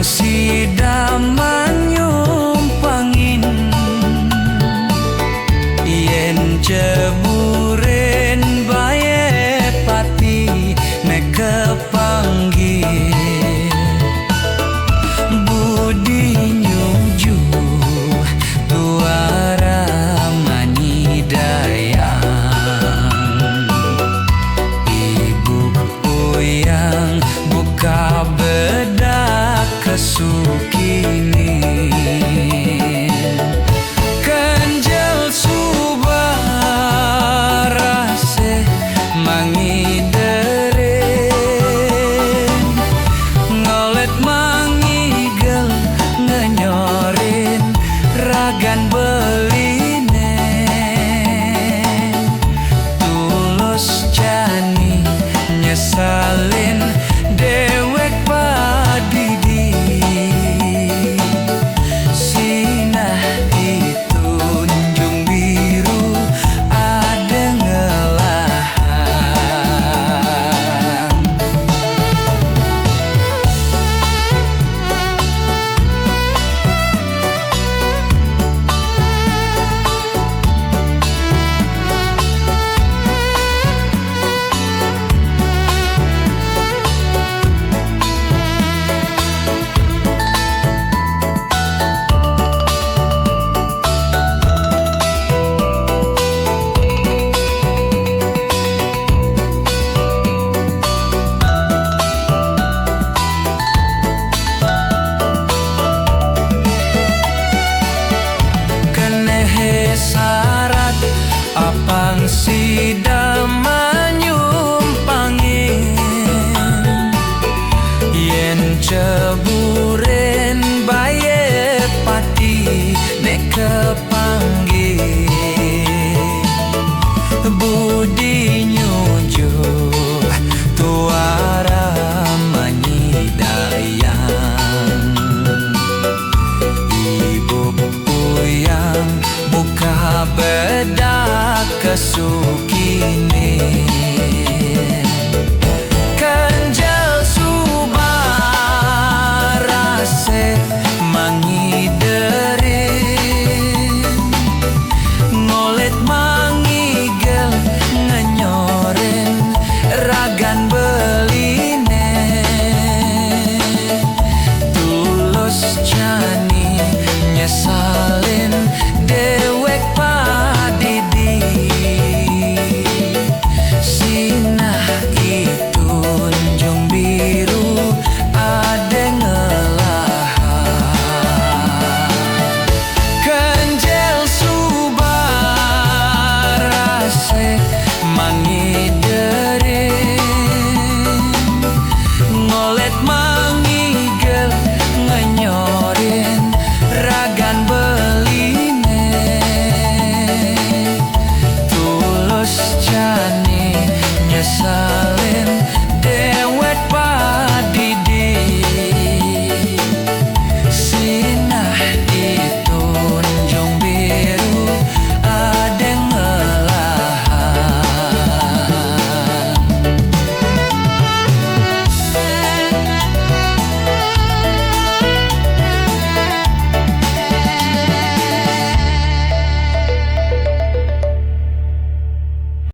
sida manyumpangin yen ceburen baye pati nek kepanggih budi nyuju tuara mani dayang ibu uyang buka bedak kesukini kanjel subarase mangi deren ngolet mangigel ngenyorin ragan beline tulus jani nyesalin dewek padidi sinah ditunjung biru ada ngelahan syarat apang sida manyumpangin yen ceburen baye pati nek kepanggih budi nyujuk tuara manyi dayang ibu uyang buka bedak kesukini kanjel subarase mangi derin ngolet mangigel ngenyoren ragan beline tulus jani nyesalin dewek padidi sinah itunjung biru ada ngelahan kanjel subarase mangi derin ngolet